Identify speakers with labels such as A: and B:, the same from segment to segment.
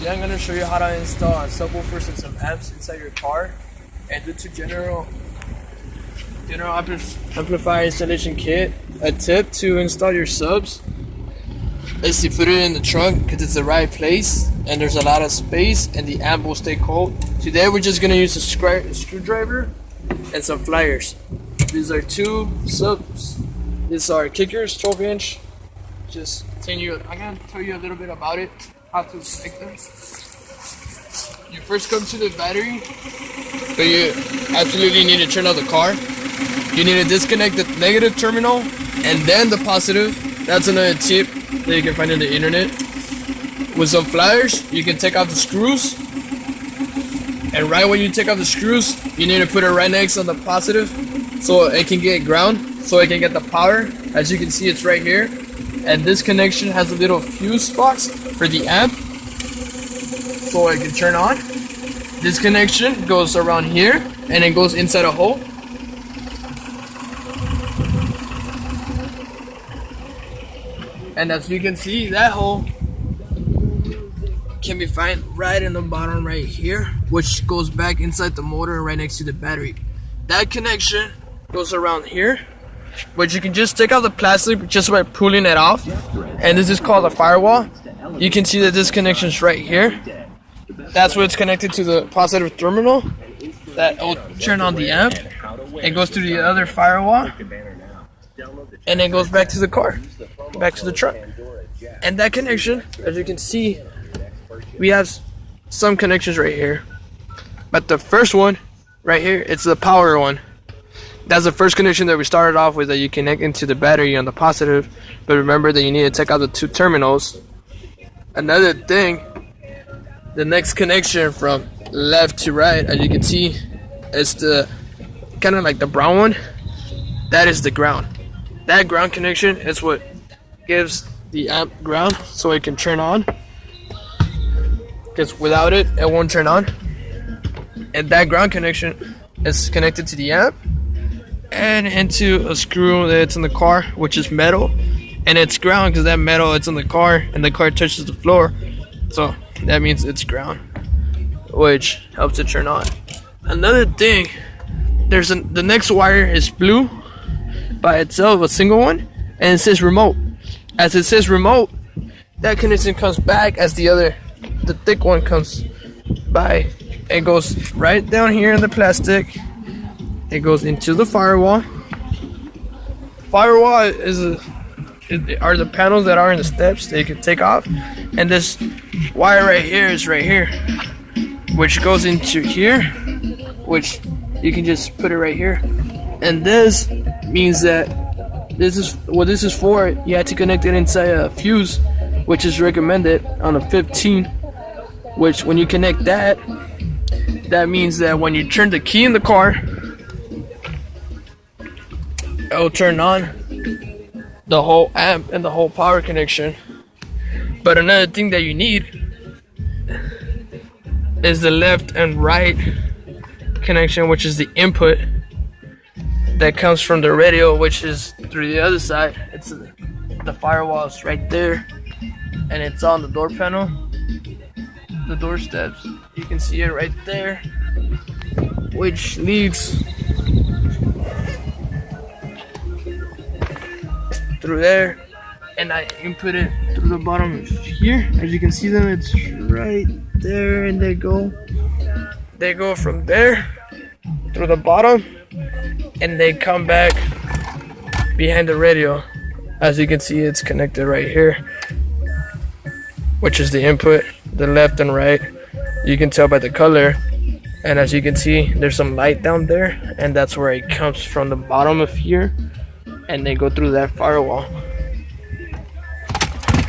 A: Today I'm going to show you how to install subwoofers and some amps inside your car and do two general amplifier installation kit. A tip to install your subs is to put it in the trunk because it's the right place and there's a lot of space and the amp will stay cold. Today we're just going to use a screwdriver and some pliers. These are two subs. These are kickers, 12-inch. I'm going to tell you a little bit about it, how to connect them. You first come to the battery, but you absolutely need to turn off the car. You need to disconnect the negative terminal and then the positive. That's another tip that you can find on the internet. With some pliers, you can take off the screws. And right when you take off the screws, you need to put it right next on the positive so it can get ground, so it can get the power. As you can see, it's right here. And this connection has a little fuse box for the amp, so it can turn on. This connection goes around here and it goes inside a hole. And as you can see, that hole can be found right in the bottom right here, which goes back inside the motor right next to the battery. That connection goes around here, but you can just take out the plastic just by pulling it off. And this is called a firewall. You can see that this connection is right here. That's where it's connected to the positive terminal. That will turn on the amp. It goes to the other firewall, and it goes back to the car, back to the truck. And that connection, as you can see, we have some connections right here. But the first one right here, it's the power one. That's the first connection that we started off with, that you connect into the battery on the positive. But remember that you need to take out the two terminals. Another thing, the next connection from left to right, as you can see, is the kind of like the brown one. That is the ground. That ground connection is what gives the amp ground so it can turn on. Because without it, it won't turn on. And that ground connection is connected to the amp and into a screw that's in the car, which is metal, and it's ground because that metal, it's in the car and the car touches the floor, so that means it's ground, which helps it turn on. Another thing, the next wire is blue by itself, a single one, and it says remote. As it says remote, that connection comes back as the thick one comes by. It goes right down here in the plastic. It goes into the firewall. Firewall are the panels that are in the steps that you can take off. And this wire right here is right here, which goes into here, which you can just put it right here. And this means that this is what this is for. You have to connect it inside a fuse, which is recommended on a 15. Which when you connect that means that when you turn the key in the car, it will turn on the whole amp and the whole power connection. But another thing that you need is the left and right connection, which is the input that comes from the radio, which is through the other side. It's the firewall is right there, and it's on the door panel, the door steps. You can see it right there, which leads through there, and I input it through the bottom of here. As you can see them, it's right there, and they go from there through the bottom, and they come back behind the radio. As you can see, it's connected right here, which is the input, the left and right. You can tell by the color, and as you can see, there's some light down there, and that's where it comes from, the bottom of here, and they go through that firewall.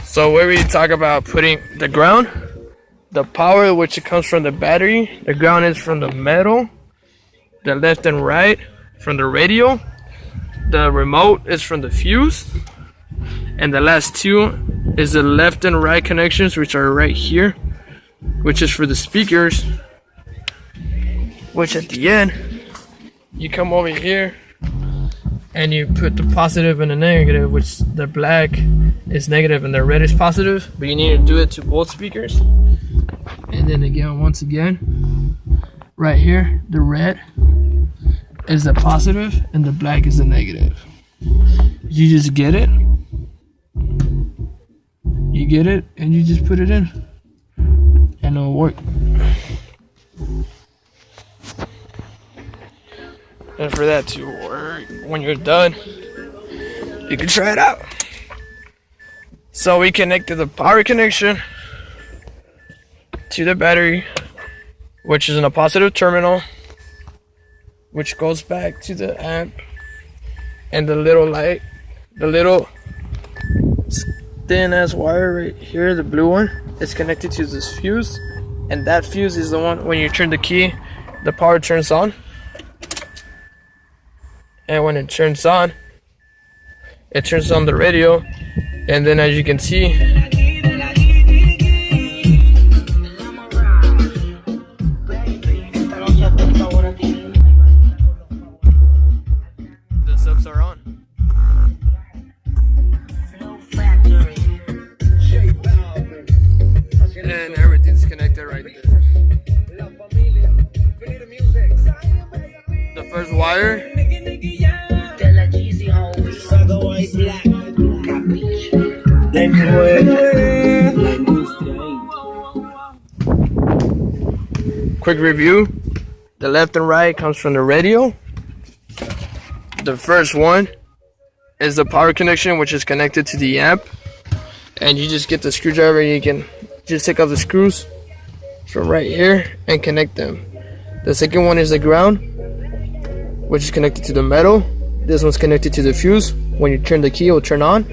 A: So where we talk about putting the ground, the power, which comes from the battery, the ground is from the metal, the left and right from the radio, the remote is from the fuse, and the last two is the left and right connections, which are right here, which is for the speakers, which at the end you come over here and you put the positive and the negative, which the black is negative and the red is positive, but you need to do it to both speakers. And then again, once again, right here, the red is the positive and the black is the negative. You just get it. You get it and you just put it in and it'll work. And for that to work, when you're done, you can try it out. So we connected the power connection to the battery, which is in a positive terminal, which goes back to the amp, and the little light, the little thin ass wire right here, the blue one, is connected to this fuse, and that fuse is the one when you turn the key, the power turns on. And when it turns on the radio, and then as you can see, the subs are on. And everything's connected right there. The first wire quick review. The left and right comes from the radio. The first one is the power connection, which is connected to the amp, and you just get the screwdriver and you can just take off the screws from right here and connect them. The second one is the ground, which is connected to the metal. This one's connected to the fuse. When you turn the key, it will turn on.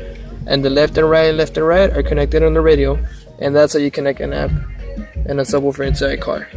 A: And the left and right are connected on the radio, and that's how you connect an amp and a subwoofer inside a car.